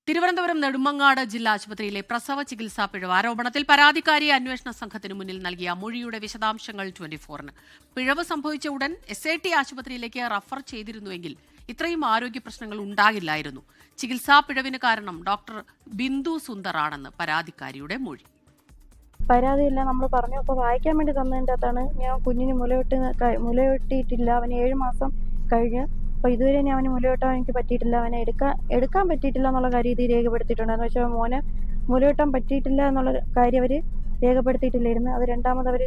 തിരുവനന്തപുരം നെടുമങ്ങാട് ജില്ലാ ആശുപത്രിയിലെ പ്രസവ ചികിത്സാ പിഴവ് ആരോപണത്തിൽ പരാതിക്കാരി അന്വേഷണ സംഘത്തിന് മുന്നിൽ നൽകിയ മൊഴിയുടെ വിശദാംശങ്ങൾ 24-ന്. പിഴവ് സംഭവിച്ച ഉടൻ SAT ആശുപത്രിയിലേക്ക് റഫർ ചെയ്തിരുന്നുവെങ്കിൽ ഇത്രയും ആരോഗ്യ പ്രശ്നങ്ങൾ ഉണ്ടാകില്ലായിരുന്നു. ചികിത്സാ പിഴവിന് കാരണം ഡോക്ടർ ബിന്ദു സുന്ദറാണെന്ന് പരാതിക്കാരിയുടെ മൊഴി. പരാതിയെല്ലാം നമ്മൾ പറഞ്ഞു. അപ്പോൾ വായിക്കാൻ വേണ്ടി തന്നതിൻ്റെ അകത്താണ് ഞാൻ കുഞ്ഞിന് മുലയൊട്ടിയിട്ടില്ല, അവന് 7 മാസം കഴിഞ്ഞ്. അപ്പോൾ ഇതുവരെ ഞാൻ അവന് മുലയൂട്ടാൻ എനിക്ക് പറ്റിയിട്ടില്ല, അവനെ എടുക്കാൻ പറ്റിയിട്ടില്ല എന്നുള്ള കാര്യം ഇത് രേഖപ്പെടുത്തിയിട്ടുണ്ടായിരുന്നു. പക്ഷേ മോനെ മുലയൂട്ടാൻ പറ്റിയിട്ടില്ല എന്നുള്ള കാര്യം അവർ രേഖപ്പെടുത്തിയിട്ടില്ലായിരുന്നു. അത് രണ്ടാമത് അവർ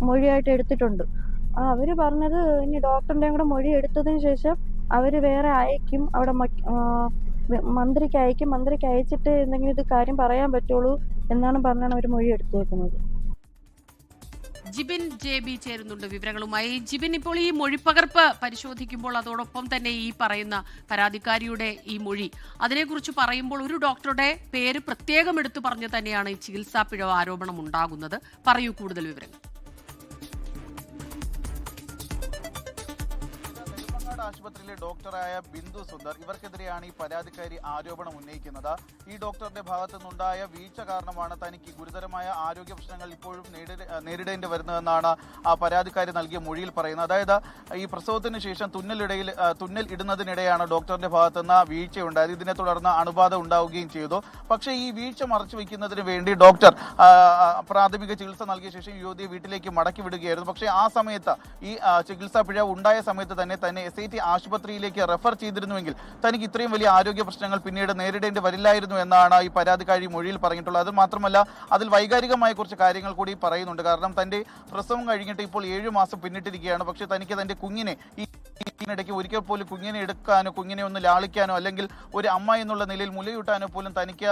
മൊഴിയായിട്ട് എടുത്തിട്ടുണ്ട്. അവർ പറഞ്ഞത് ഇനി ഡോക്ടറിൻ്റെയും കൂടെ മൊഴി എടുത്തതിന് ശേഷം അവർ വേറെ അയക്കും, അവിടെ മന്ത്രിക്ക് അയക്കും, മന്ത്രിക്ക് അയച്ചിട്ട് എന്തെങ്കിലും ഇത് കാര്യം പറയാൻ പറ്റുള്ളൂ എന്നാണ് പറഞ്ഞാണ് അവർ മൊഴി എടുത്തു വെക്കുന്നത്. ജിബിൻ JB ചേരുന്നുണ്ട് വിവരങ്ങളുമായി. ജിബിൻ, ഇപ്പോൾ ഈ മൊഴിപ്പകർപ്പ് പരിശോധിക്കുമ്പോൾ അതോടൊപ്പം തന്നെ ഈ പറയുന്ന പരാതിക്കാരിയുടെ ഈ മൊഴി അതിനെക്കുറിച്ച് പറയുമ്പോൾ ഒരു ഡോക്ടറുടെ പേര് പ്രത്യേകം എടുത്തു പറഞ്ഞു തന്നെയാണ് ഈ ചികിത്സാ പിഴവ് ആരോപണം ഉണ്ടാകുന്നത്. പറയൂ കൂടുതൽ വിവരങ്ങൾ. ആശുപത്രിയിലെ ഡോക്ടറായ ബിന്ദു സുന്ദർ, ഇവർക്കെതിരെയാണ് ഈ പരാതിക്കാരി ആരോപണം ഉന്നയിക്കുന്നത്. ഈ ഡോക്ടറുടെ ഭാഗത്തു നിന്നുണ്ടായ വീഴ്ച കാരണമാണ് തനിക്ക് ഗുരുതരമായ ആരോഗ്യ പ്രശ്നങ്ങൾ ഇപ്പോഴും നേരിടേണ്ടി വരുന്നതെന്നാണ് ആ പരാതിക്കാരി നൽകിയ മൊഴിയിൽ പറയുന്നത്. അതായത് ഈ പ്രസവത്തിന് ശേഷം തുന്നൽ ഇടുന്നതിനിടെയാണ് ഡോക്ടറിന്റെ ഭാഗത്തുനിന്ന് വീഴ്ചയുണ്ടായത്. ഇതിനെ തുടർന്ന് അണുബാധ ഉണ്ടാവുകയും ചെയ്തു. പക്ഷേ ഈ വീഴ്ച മറച്ചു വയ്ക്കുന്നതിന് വേണ്ടി ഡോക്ടർ പ്രാഥമിക ചികിത്സ നൽകിയ ശേഷം യുവതിയെ വീട്ടിലേക്ക് മടക്കി വിടുകയായിരുന്നു. പക്ഷേ ആ സമയത്ത് ഈ ചികിത്സാ പിഴവ് ഉണ്ടായ സമയത്ത് തന്നെ SAT ആശുപത്രിയിലേക്ക് റെഫർ ചെയ്തിരുന്നുവെങ്കിൽ തനിക്ക് ഇത്രയും വലിയ ആരോഗ്യ പ്രശ്നങ്ങൾ പിന്നീട് നേരിടേണ്ടി വരില്ലായിരുന്നു എന്നാണ് ഈ പരാതിക്കാരി മൊഴിയിൽ പറഞ്ഞിട്ടുള്ളത്. അത് മാത്രമല്ല, അതിൽ വൈകാരികമായ കുറച്ച് കാര്യങ്ങൾ കൂടി പറയുന്നുണ്ട്. കാരണം തന്റെ പ്രസവം കഴിഞ്ഞിട്ട് ഇപ്പോൾ 7 മാസം പിന്നിട്ടിരിക്കുകയാണ്. പക്ഷേ തനിക്ക് തന്റെ കുഞ്ഞിനെ ഇതിനിടയ്ക്ക് ഒരിക്കൽ പോലും കുഞ്ഞിനെ എടുക്കാനോ കുഞ്ഞിനെ ഒന്ന് ലാളിക്കാനോ അല്ലെങ്കിൽ ഒരു അമ്മ എന്നുള്ള നിലയിൽ മുലയൂട്ടാനോ പോലും തനിക്ക്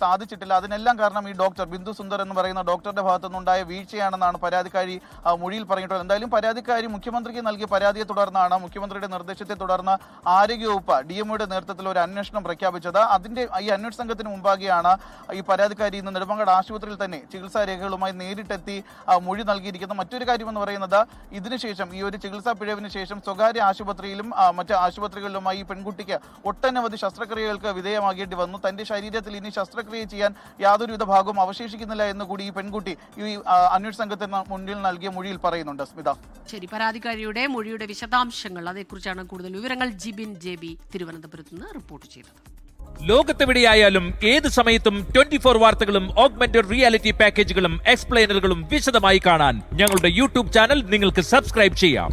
സാധിച്ചിട്ടില്ല. അതിനെല്ലാം കാരണം ഈ ഡോക്ടർ ബിന്ദു സുന്ദർ എന്ന് പറയുന്ന ഡോക്ടറുടെ ഭാഗത്തുനിന്നുണ്ടായ വീഴ്ചയാണെന്നാണ് പരാതിക്കാരി മൊഴിയിൽ പറഞ്ഞിട്ടുള്ളത്. എന്തായാലും പരാതിക്കാരി മുഖ്യമന്ത്രിക്ക് നൽകിയ പരാതിയെ തുടർന്നാണ്, മുഖ്യമന്ത്രിയുടെ നിർദ്ദേശത്തെ തുടർന്ന് ആരോഗ്യവകുപ്പ് DMOയുടെ നേതൃത്വത്തിൽ ഒരു അന്വേഷണം പ്രഖ്യാപിച്ചത്. ഈ അന്വേഷണ സംഘത്തിന് മുമ്പാകെയാണ് ഈ പരാതിക്കാരി ഇന്ന് നെടുമങ്ങാട് ആശുപത്രിയിൽ തന്നെ ചികിത്സാ രേഖകളുമായി നേരിട്ടെത്തി മൊഴി നൽകിയിരിക്കുന്നത്. മറ്റൊരു കാര്യമെന്ന് പറയുന്നത്, ഇതിനുശേഷം ഈ ഒരു ചികിത്സാ പിഴവിന് ശേഷം സ്വകാര്യ ആശുപത്രിയിലും മറ്റ് ആശുപത്രികളിലുമായി ഈ പെൺകുട്ടിക്ക് ഒട്ടനവധി ശസ്ത്രക്രിയകൾക്ക് വിധേയമാകേണ്ടി വന്നു. തന്റെ ശരീരത്തിൽ ഇനി ശസ്ത്രക്രിയ ചെയ്യാൻ യാതൊരുവിധ ഭാഗവും അവശേഷിക്കുന്നില്ല എന്ന് കൂടി ഈ പെൺകുട്ടി ഈ അന്വേഷണ സംഘത്തിന് മുന്നിൽ നൽകിയ മൊഴിയിൽ പറയുന്നുണ്ട്. സ്മിത, ശരി, പരാതിക്കാരിയുടെ മൊഴിയുടെ വിശദാംശങ്ങൾ, അതേക്കുറിച്ചാണ് കൂടുതൽ വിവരങ്ങൾ ജിബിൻ JB തിരുവനന്തപുരത്ത് നിന്ന് റിപ്പോർട്ട് ചെയ്തത്. ലോകത്തെവിടെയായാലും ഏത് സമയത്തും 24 വാർത്തകളും ഓഗ്മെന്റഡ് റിയാലിറ്റി പാക്കേജുകളും എക്സ്പ്ലെയിനറുകളും വിശദമായി കാണാൻ ഞങ്ങളുടെ YouTube ചാനൽ നിങ്ങൾക്ക് സബ്സ്ക്രൈബ് ചെയ്യാം.